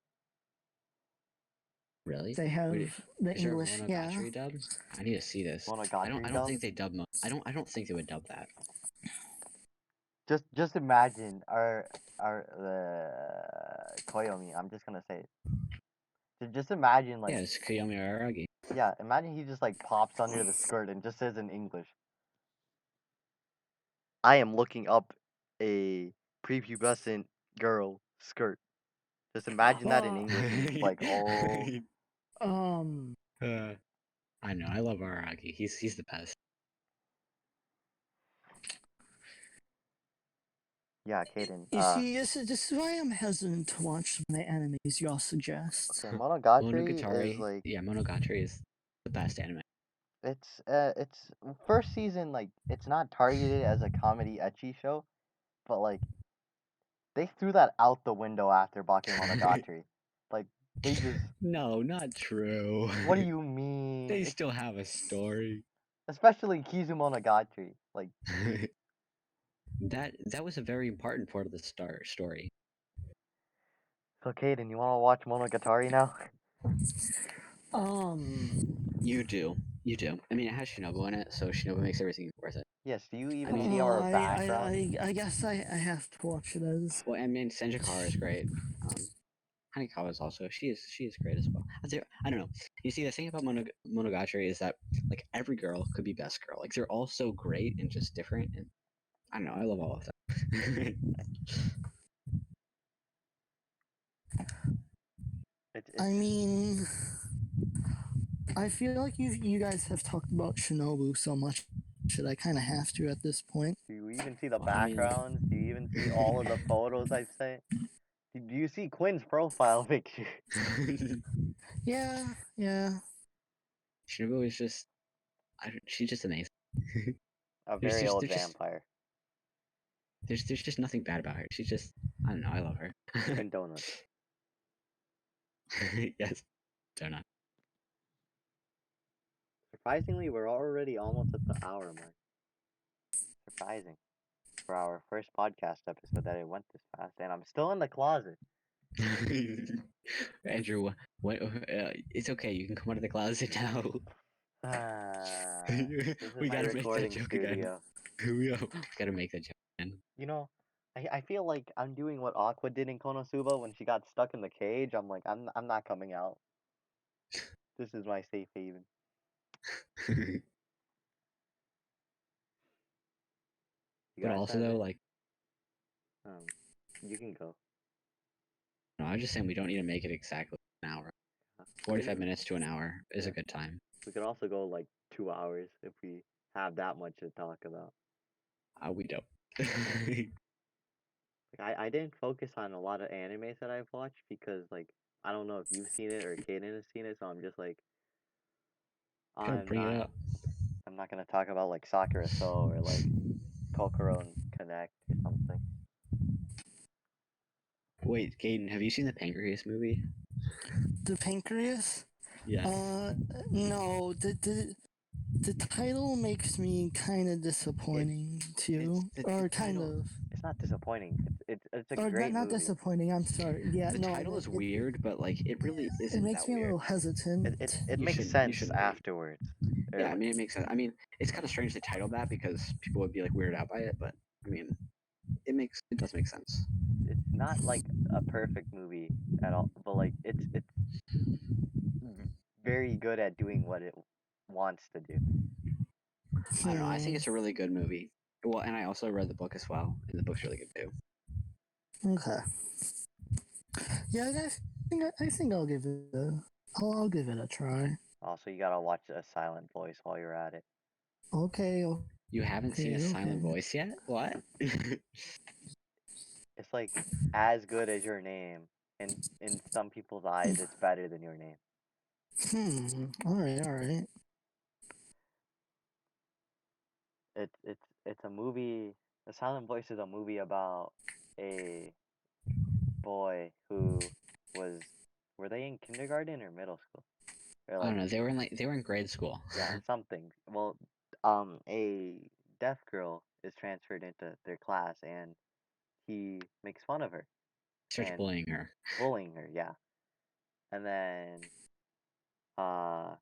Really? They have Wait, the is there a English, yeah. Monogatari dub? I need to see this. I Monogatari don't dub. think they dub. I don't think they would dub that. Just imagine our Koyomi. I'm just gonna say it. Just imagine Yeah, like, it's Koyomi Araragi. yeah, imagine he just like pops under the skirt and just says in English, I am looking up a prepubescent girl skirt. Just imagine that in Uh, English and it's like, oh, um, Uh, I know. I love Araragi. He's the best. yeah, Kayden. you see, this is why I'm hesitant to watch some of the animes y'all suggest. Okay, Monogatari is Monogatari. like, Yeah, Monogatari is the best anime. it's first season, like it's not targeted as a comedy ecchi show, but like they threw that out the window after Bakemonogatari. Like they just, No, not true. what do you mean? They It's still have a story. especially Kizumonogatari. Like, That was a very important part of the story. so Kayden, you wanna watch Monogatari now? Um, You do. You do. I mean, it has Shinobu in it, so Shinobu makes everything worth it. Yes. Do you I even mean, see our background? I guess I have to watch it as. well, I mean, Senjikara is great. Hanekawa is also she is great as well. I don't know. You see, the thing about Monogatari is that like every girl could be best girl. Like they're all so great and just different. And I don't know. I love all of them. I It's mean, I feel like you guys have talked about Shinobu so much that I kind of have to at this point. Do you even see the Well, I mean, backgrounds? Do you even see all of the photos I've sent? Do you see Quinn's profile picture? Yeah, yeah. Shinobu is just she's just amazing. A there's very just old there's just vampire. there's just nothing bad about her. She's just I don't know. I love her. And donuts. Yes, don't know. Surprisingly, we're already almost at the hour mark. Surprising. For our first podcast episode that it went this fast. And I'm still in the closet. Andrew, what? It's okay. You can come out of the closet now. This is We my gotta make that recording joke again. studio. We gotta make that joke again. You know, I feel like I'm doing what Aqua did in Konosuba when she got stuck in the cage. I'm like, I'm not coming out. This is my safe haven. You But got also something to though, say? like You can go. No, I was just saying we don't need to make it exactly an hour. 45 minutes to an hour is a good time. We could also go like 2 hours if we have that much to talk about. We don't. Like I didn't focus on a lot of animes that I've watched because like I don't know if you've seen it or Kayden has seen it, so I'm just like Gotta I'm bring it not up. I'm not gonna talk about like Sakura So or like Kokoro and Connect or something. Wait, Kayden, have you seen the Pancreas movie? The pancreas? Yeah. No. The title makes me kind of disappointing too, or kind of. It's not disappointing. It's a Or great not movie. disappointing. I'm sorry. Yeah, The no, I title meant is weird, but like it really it isn't makes that me a weird. little hesitant. It You makes shouldn't sense wait. afterwards. Yeah, I mean it makes sense. I mean it's kind of strange to title that because people would be like weirded out by it, but I mean it does make sense. It's not like a perfect movie at all, but like it's very good at doing what it wants to do. I don't know. I think it's a really good movie. Well, and I also read the book as well, and the book's really good too. Okay. Yeah, I think I'll give it I'll give it a try. Also, you gotta watch A Silent Voice while you're at it. Okay. You haven't seen A Silent Voice yet? What? It's like as good as Your Name, and in some people's eyes, it's better than Your Name. All right. All right. It's a movie. A Silent Voice is a movie about a boy who was. Were they in kindergarten or middle school? Or I don't like know. They were in grade school. yeah, something. Well, a deaf girl is transferred into their class, and he makes fun of her Starts and bullying her. bullying her. Yeah, and then uh,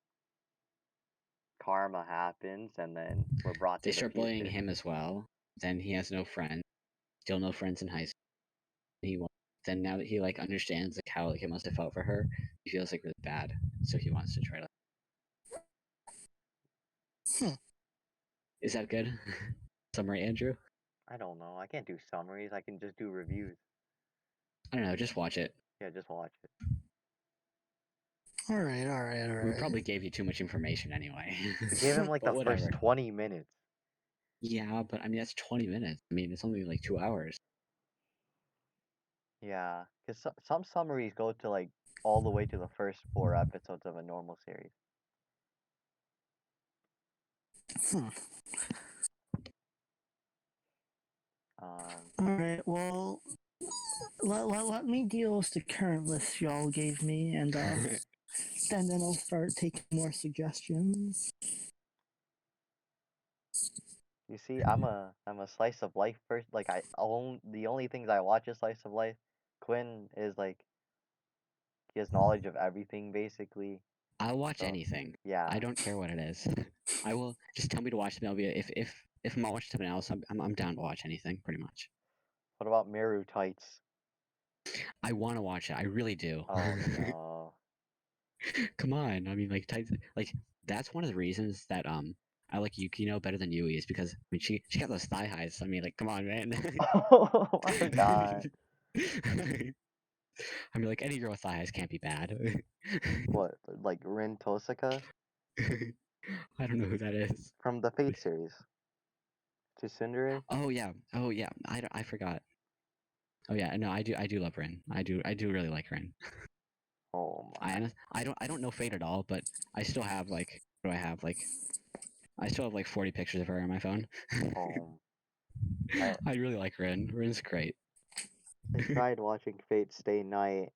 karma happens, and then we're brought They to the start bullying future. him as well. Then he has no friends. Still no friends in high school. He wants. Then now that he like understands like how like it must have felt for her, he feels like really bad. So he wants to try to. Hmm. Is that good? Summary, Andrew? I don't know. I can't do summaries. I can just do reviews. I don't know. Just watch it. Yeah, just watch it. All right. All right. All We right. probably gave you too much information anyway. We gave him like But the first whatever. 20 minutes. Yeah, but I mean that's 20 minutes. I mean it's only like 2 hours. Yeah, because some summaries go to like all the way to the first 4 episodes of a normal series. Hmm. All right. Well, let me deal with the current list y'all gave me, and then I'll start taking more suggestions. You see, I'm a slice of life person. Like the only things I watch is slice of life. Quinn is like he has knowledge of everything basically. I'll watch So anything. yeah. I don't care what it is. I will just tell me to watch something. I'll be if I'm not watching something else, I'm down to watch anything pretty much. What about Miru Tights? I want to watch it. I really do. Oh no. Come on. I mean, like that's one of the reasons that I like Yukino better than Yui is because I mean she got those thigh highs. I mean, like come on, man. Oh my god. I mean, like any girl with thigh highs can't be bad. What? Like Rin Tosaka I don't know who that is. from the Fate series. Tsundere? Oh yeah. Oh yeah. I forgot. Oh yeah. No, I do love Rin. I do really like Rin. Oh my. I don't know Fate at all, but I still have like what do I have like I still have like 40 pictures of her on my phone. Oh. I I really like Rin. Rin's great. I tried watching Fate Stay Night.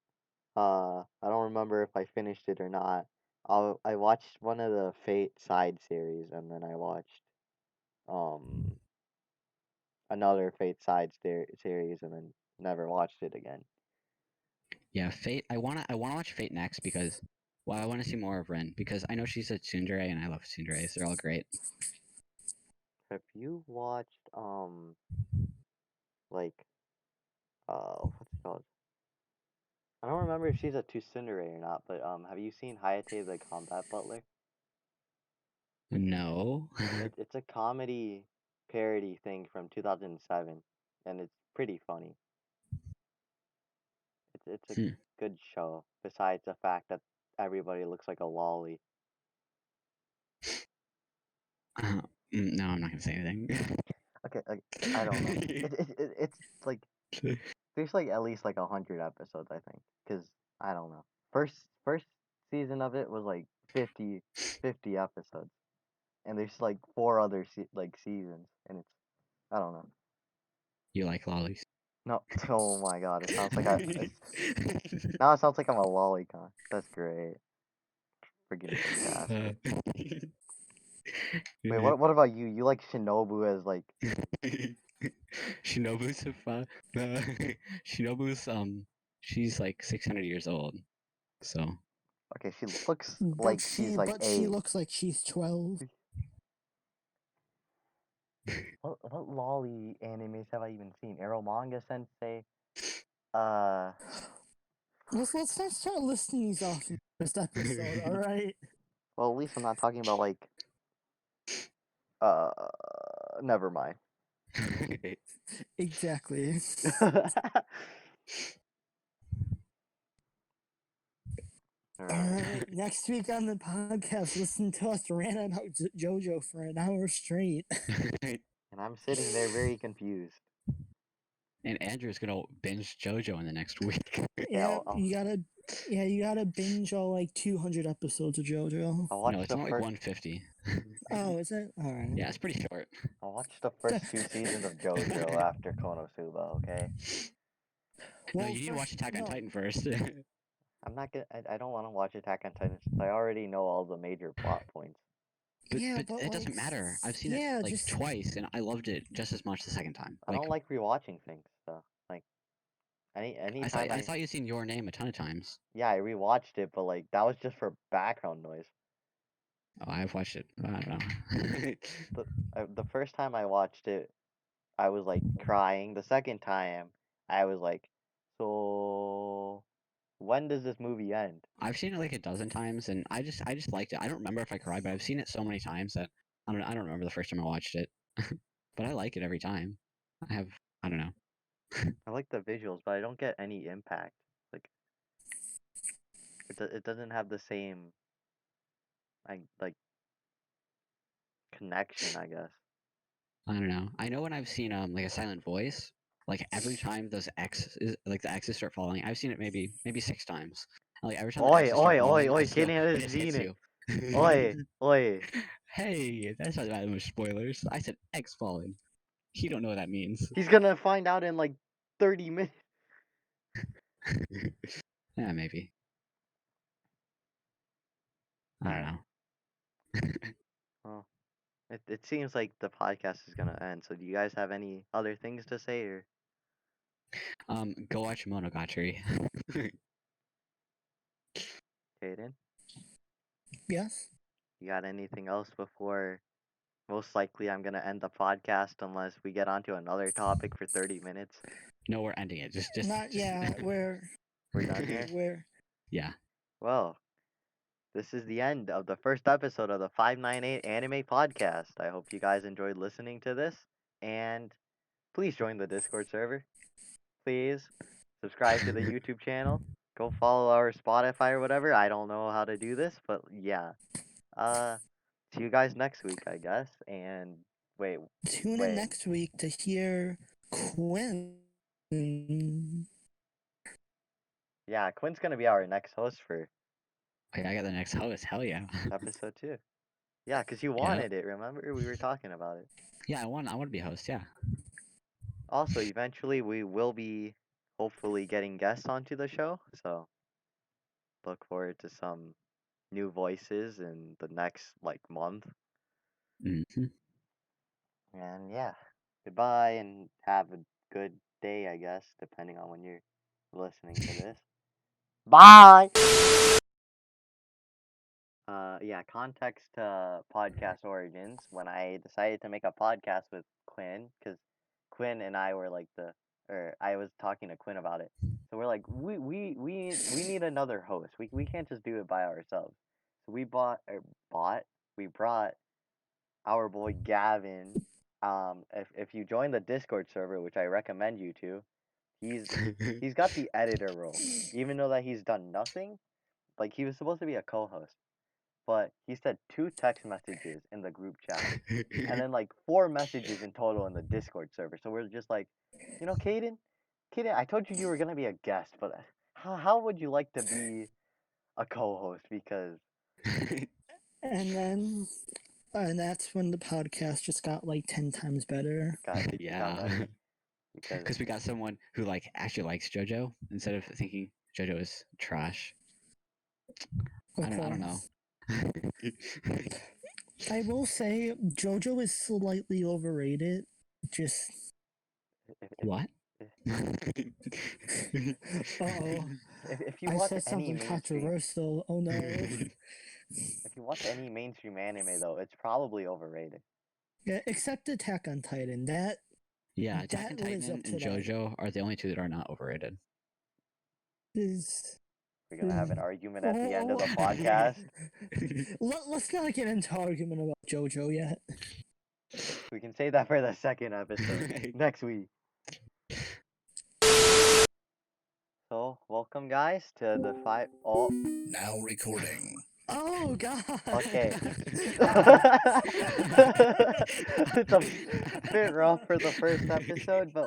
I don't remember if I finished it or not. I watched one of the Fate side series, and then I watched um another Fate side series, and then never watched it again. Yeah, Fate. I wanna watch Fate next because well I want to see more of Rin because I know she's a tsundere and I love tsunderes. They're all great. Have you watched like what's it called? I don't remember if she's a Tsundere or not, but have you seen Hayate the Combat Butler? No. It's a comedy parody thing from 2007, and it's pretty funny. It's a Hmm. good show. Besides the fact that everybody looks like a lolly. Uh, no, I'm not gonna say anything. Okay, I don't know. It's like there's like at least like 100 episodes, I think. Cause I don't know. First season of it was like 50 episodes, and there's like four other like seasons, and it's I don't know. You like lollies. No, oh my god, it sounds like now it sounds like I'm a lolicon. That's great. Freaking fantastic. Wait, what about you? You like Shinobu as like Shinobu's a Shinobu's she's like 600 years old. So okay, she looks But like she's like she 8. looks like she's 12. What lolly animes have I even seen? Arrow Manga Sensei. Uh, Let's not start listing these off in the first episode, alright? well, at least I'm not talking about like uh, never mind. Exactly. All right, Alright, next week on the podcast, listen to us rant about Jojo for an hour straight. and I'm sitting there very confused. And Andrew's gonna binge JoJo in the next week. Yeah, I'll you gotta binge all like 200 episodes of JoJo. I'll No, watch it's the not like first 150. Oh, is it? Alright. Yeah, it's pretty short. I'll watch the first 2 seasons of JoJo after Konosuba. Okay, No, Well, you need to watch first, Attack on no. Titan first. I'm not gonna. I don't want to watch Attack on Titan since I already know all the major plot points. Yeah, but but it like, doesn't matter. I've seen it yeah, like just twice, and I loved it just as much the second time. I Like don't like rewatching things, so like anytime I thought you'd seen Your Name a ton of times. yeah, I rewatched it, but like that was just for background noise. Oh, I've watched it. I don't know. The first time I watched it, I was like crying. The second time, I was like, so when does this movie end? I've seen it like a dozen times, and I just liked it. I don't remember if I cried, but I've seen it so many times that I don't remember the first time I watched it. But I like it every time. I have I don't know. I like the visuals, but I don't get any impact. Like it doesn't have the same like connection, I guess. I don't know. I know when I've seen like a silent voice, like every time those X's like the X's start falling, I've seen it maybe 6 times. And, like every time the Oi, X's start oi, oi, falling, oi! Kaden it hasn't just seen hits it. you. Oi, oi! Hey, that's not that much spoilers. I said X falling. He don't know what that means. He's gonna find out in like 30 minutes. Yeah, maybe. I don't Alright. know. Well, it seems like the podcast is gonna end. So do you guys have any other things to say or Go watch Monogatari. Kaden? yes. You got anything else before most likely I'm gonna end the podcast unless we get onto another topic for 30 minutes. No, we're ending it. Not yeah. We're done here? We're Yeah. Well, this is the end of the first episode of the 598 Anime Podcast. I hope you guys enjoyed listening to this, and please join the Discord server. Please subscribe to the YouTube channel. Go follow our Spotify or whatever. I don't know how to do this, but yeah. Uh, see you guys next week, I guess. And wait, tune in wait. next week to hear Quinn. Yeah, Quinn's gonna be our next host for Wait, I got the next host. Hell yeah. episode 2. Yeah, because you Yeah. wanted it, remember? We were talking about it. Yeah, I want to be a host. Yeah. Also, eventually we will be hopefully getting guests onto the show, so look forward to some new voices in the next like month. Hmm. And yeah, goodbye and have a good day, I guess, depending on when you're listening to this. Bye. Yeah, context to podcast origins. When I decided to make a podcast with Quinn, because Quinn and I were like or I was talking to Quinn about it. So we're like, we need another host. We can't just do it by ourselves. So we brought our boy Gavin if you join the Discord server, which I recommend you to, he's got the editor role. Even though that he's done nothing, like he was supposed to be a co-host, but he said 2 text messages in the group chat, and then like 4 messages in total in the Discord server. So we're just like, Kayden, I told you were gonna be a guest, but how would you like to be a co-host? Because And that's when the podcast just got like 10 times better. got better Yeah. because Because we got someone who like actually likes JoJo instead of thinking JoJo is trash. Of I don't know. course. I will say Jojo is slightly overrated. Just What? uh-oh. If you I watch said any something mainstream, controversial. Oh no. if you watch any mainstream anime though, it's probably overrated. Yeah, except Attack on Titan. That Yeah, Attack on that lives Titan up to and that. JoJo are the only 2 that are not overrated. Is We're gonna have an argument at the end of the podcast. Let's not get into argument about JoJo yet. We can say that for the second episode next week. So, welcome guys to the 5. Oh, Now recording. Oh god. okay. It's a bit rough for the first episode, but